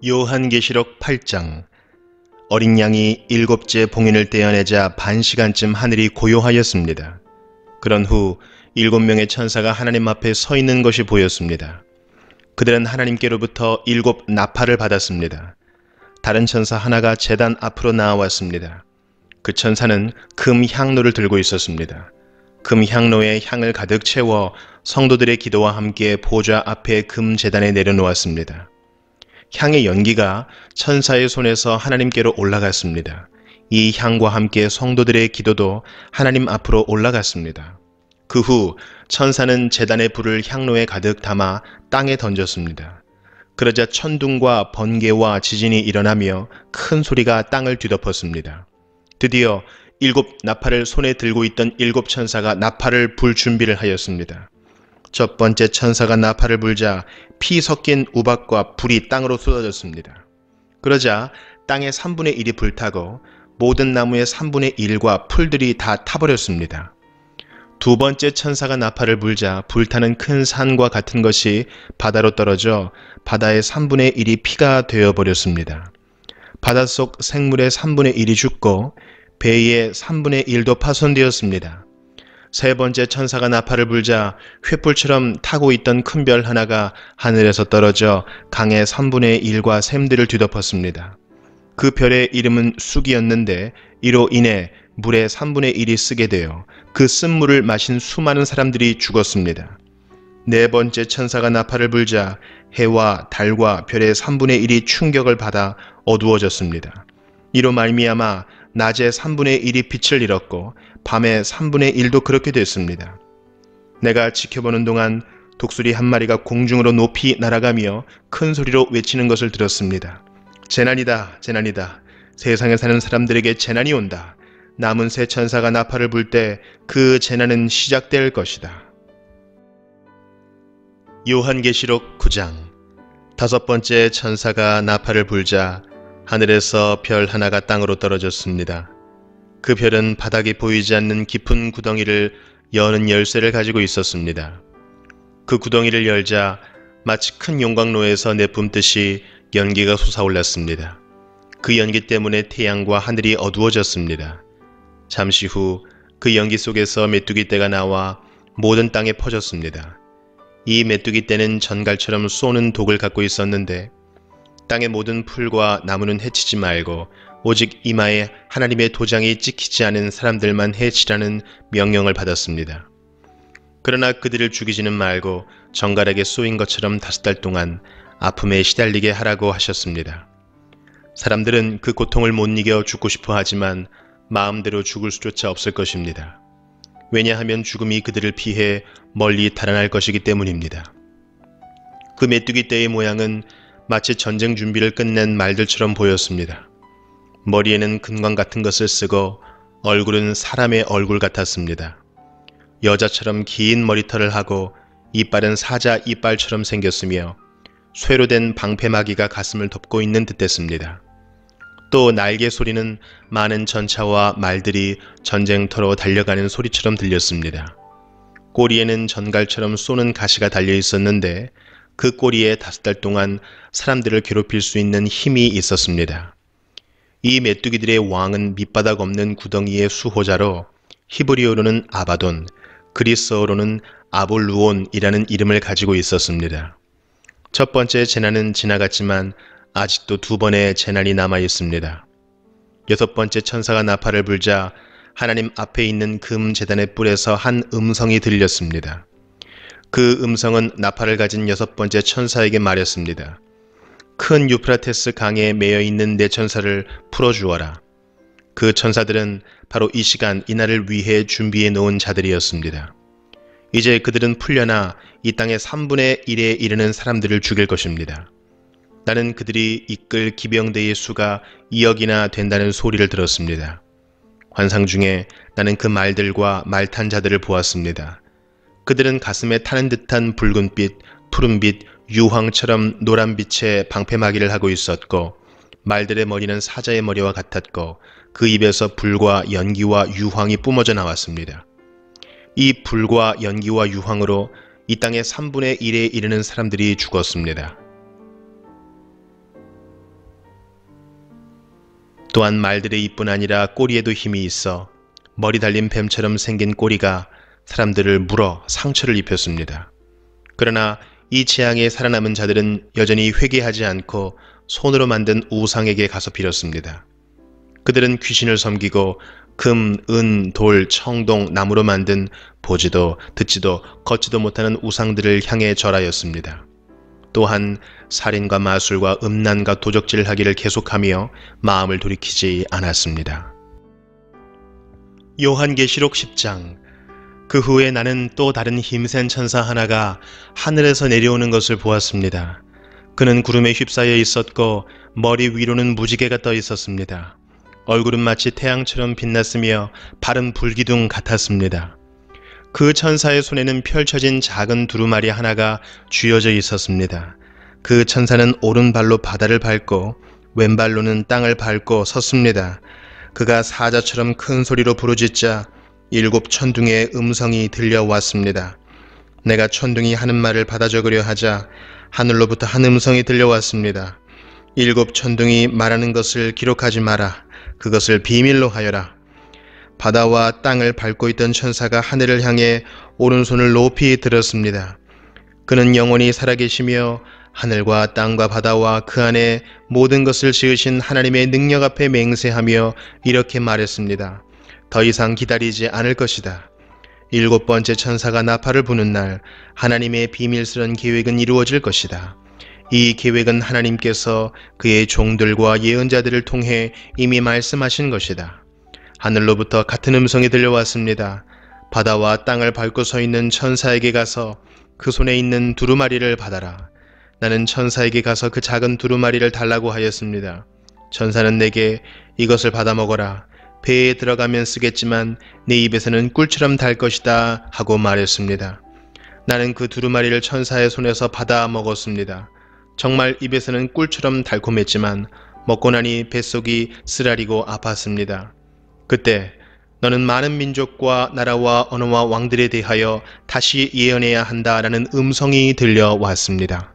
요한계시록 8장. 어린 양이 일곱째 봉인을 떼어내자 반시간쯤 하늘이 고요하였습니다. 그런 후 7명의 천사가 하나님 앞에 서 있는 것이 보였습니다. 그들은 하나님께로부터 7 나팔을 받았습니다. 다른 천사 하나가 제단 앞으로 나와왔습니다. 그 천사는 금 향로를 들고 있었습니다. 금 향로에 향을 가득 채워 성도들의 기도와 함께 보좌 앞에 금 제단에 내려놓았습니다. 향의 연기가 천사의 손에서 하나님께로 올라갔습니다. 이 향과 함께 성도들의 기도도 하나님 앞으로 올라갔습니다. 그 후 천사는 제단의 불을 향로에 가득 담아 땅에 던졌습니다. 그러자 천둥과 번개와 지진이 일어나며 큰 소리가 땅을 뒤덮었습니다. 드디어 7 나팔을 손에 들고 있던 7 천사가 나팔을 불 준비를 하였습니다. 첫 번째 천사가 나팔을 불자 피 섞인 우박과 불이 땅으로 쏟아졌습니다. 그러자 땅의 3분의 1이 불타고 모든 나무의 3분의 1과 풀들이 다 타버렸습니다. 두 번째 천사가 나팔을 불자 불타는 큰 산과 같은 것이 바다로 떨어져 바다의 3분의 1이 피가 되어버렸습니다. 바닷속 생물의 3분의 1이 죽고 배의 3분의 1도 파손되었습니다. 세 번째 천사가 나팔을 불자 횃불처럼 타고 있던 큰 별 하나가 하늘에서 떨어져 강의 3분의 1과 샘들을 뒤덮었습니다. 그 별의 이름은 쑥이었는데 이로 인해 물의 3분의 1이 쓰게 되어 그 쓴 물을 마신 수많은 사람들이 죽었습니다. 네 번째 천사가 나팔을 불자 해와 달과 별의 3분의 1이 충격을 받아 어두워졌습니다. 이로 말미암아 낮에 3분의 1이 빛을 잃었고 밤에 3분의 1도 그렇게 됐습니다. 내가 지켜보는 동안 독수리 한 마리가 공중으로 높이 날아가며 큰 소리로 외치는 것을 들었습니다. 재난이다, 재난이다. 세상에 사는 사람들에게 재난이 온다. 남은 세 천사가 나팔을 불 때 그 재난은 시작될 것이다. 요한계시록 9장. 다섯 번째 천사가 나팔을 불자 하늘에서 별 하나가 땅으로 떨어졌습니다. 그 별은 바닥이 보이지 않는 깊은 구덩이를 여는 열쇠를 가지고 있었습니다. 그 구덩이를 열자 마치 큰 용광로에서 내뿜듯이 연기가 솟아올랐습니다. 그 연기 때문에 태양과 하늘이 어두워졌습니다. 잠시 후 그 연기 속에서 메뚜기 떼가 나와 모든 땅에 퍼졌습니다. 이 메뚜기 떼는 전갈처럼 쏘는 독을 갖고 있었는데 땅의 모든 풀과 나무는 해치지 말고 오직 이마에 하나님의 도장이 찍히지 않은 사람들만 해치라는 명령을 받았습니다. 그러나 그들을 죽이지는 말고 정갈에게 쏘인 것처럼 5달 동안 아픔에 시달리게 하라고 하셨습니다. 사람들은 그 고통을 못 이겨 죽고 싶어 하지만 마음대로 죽을 수조차 없을 것입니다. 왜냐하면 죽음이 그들을 피해 멀리 달아날 것이기 때문입니다. 그 메뚜기 떼의 모양은 마치 전쟁 준비를 끝낸 말들처럼 보였습니다. 머리에는 금광 같은 것을 쓰고 얼굴은 사람의 얼굴 같았습니다. 여자처럼 긴 머리털을 하고 이빨은 사자 이빨처럼 생겼으며 쇠로 된 방패마귀가 가슴을 덮고 있는 듯했습니다. 또 날개 소리는 많은 전차와 말들이 전쟁터로 달려가는 소리처럼 들렸습니다. 꼬리에는 전갈처럼 쏘는 가시가 달려 있었는데 그 꼬리에 5달 동안 사람들을 괴롭힐 수 있는 힘이 있었습니다. 이 메뚜기들의 왕은 밑바닥 없는 구덩이의 수호자로 히브리어로는 아바돈, 그리스어로는 아볼루온이라는 이름을 가지고 있었습니다. 첫 번째 재난은 지나갔지만 아직도 2번의 재난이 남아 있습니다. 6번째 천사가 나팔을 불자 하나님 앞에 있는 금 제단의 뿔에서 한 음성이 들렸습니다. 그 음성은 나팔을 가진 6번째 천사에게 말했습니다. 큰 유프라테스 강에 매여 있는 네 천사를 풀어주어라. 그 천사들은 바로 이 시간 이날을 위해 준비해 놓은 자들이었습니다. 이제 그들은 풀려나 이 땅의 3분의 1에 이르는 사람들을 죽일 것입니다. 나는 그들이 이끌 기병대의 수가 2억이나 된다는 소리를 들었습니다. 환상 중에 나는 그 말들과 말 탄 자들을 보았습니다. 그들은 가슴에 타는 듯한 붉은빛, 푸른빛, 유황처럼 노란빛의 방패마귀를 하고 있었고 말들의 머리는 사자의 머리와 같았고 그 입에서 불과 연기와 유황이 뿜어져 나왔습니다. 이 불과 연기와 유황으로 이 땅의 3분의 1에 이르는 사람들이 죽었습니다. 또한 말들의 입뿐 아니라 꼬리에도 힘이 있어 머리 달린 뱀처럼 생긴 꼬리가 사람들을 물어 상처를 입혔습니다. 그러나 이 재앙에 살아남은 자들은 여전히 회개하지 않고 손으로 만든 우상에게 가서 빌었습니다. 그들은 귀신을 섬기고 금, 은, 돌, 청동, 나무로 만든 보지도 듣지도 걷지도 못하는 우상들을 향해 절하였습니다. 또한 살인과 마술과 음란과 도적질을 하기를 계속하며 마음을 돌이키지 않았습니다. 요한계시록 10장. 그 후에 나는 또 다른 힘센 천사 하나가 하늘에서 내려오는 것을 보았습니다. 그는 구름에 휩싸여 있었고 머리 위로는 무지개가 떠 있었습니다. 얼굴은 마치 태양처럼 빛났으며 발은 불기둥 같았습니다. 그 천사의 손에는 펼쳐진 작은 두루마리 하나가 쥐어져 있었습니다. 그 천사는 오른발로 바다를 밟고 왼발로는 땅을 밟고 섰습니다. 그가 사자처럼 큰 소리로 부르짖자 7 천둥의 음성이 들려왔습니다. 내가 천둥이 하는 말을 받아 적으려 하자 하늘로부터 한 음성이 들려왔습니다. 7 천둥이 말하는 것을 기록하지 마라. 그것을 비밀로 하여라. 바다와 땅을 밟고 있던 천사가 하늘을 향해 오른손을 높이 들었습니다. 그는 영원히 살아계시며 하늘과 땅과 바다와 그 안에 모든 것을 지으신 하나님의 능력 앞에 맹세하며 이렇게 말했습니다. 더 이상 기다리지 않을 것이다. 7번째 천사가 나팔을 부는 날 하나님의 비밀스런 계획은 이루어질 것이다. 이 계획은 하나님께서 그의 종들과 예언자들을 통해 이미 말씀하신 것이다. 하늘로부터 같은 음성이 들려왔습니다. 바다와 땅을 밟고 서 있는 천사에게 가서 그 손에 있는 두루마리를 받아라. 나는 천사에게 가서 그 작은 두루마리를 달라고 하였습니다. 천사는 내게 이것을 받아 먹어라. 배에 들어가면 쓰겠지만 내 입에서는 꿀처럼 달 것이다 하고 말했습니다. 나는 그 두루마리를 천사의 손에서 받아 먹었습니다. 정말 입에서는 꿀처럼 달콤했지만 먹고 나니 뱃속이 쓰라리고 아팠습니다. 그때 너는 많은 민족과 나라와 언어와 왕들에 대하여 다시 예언해야 한다라는 음성이 들려왔습니다.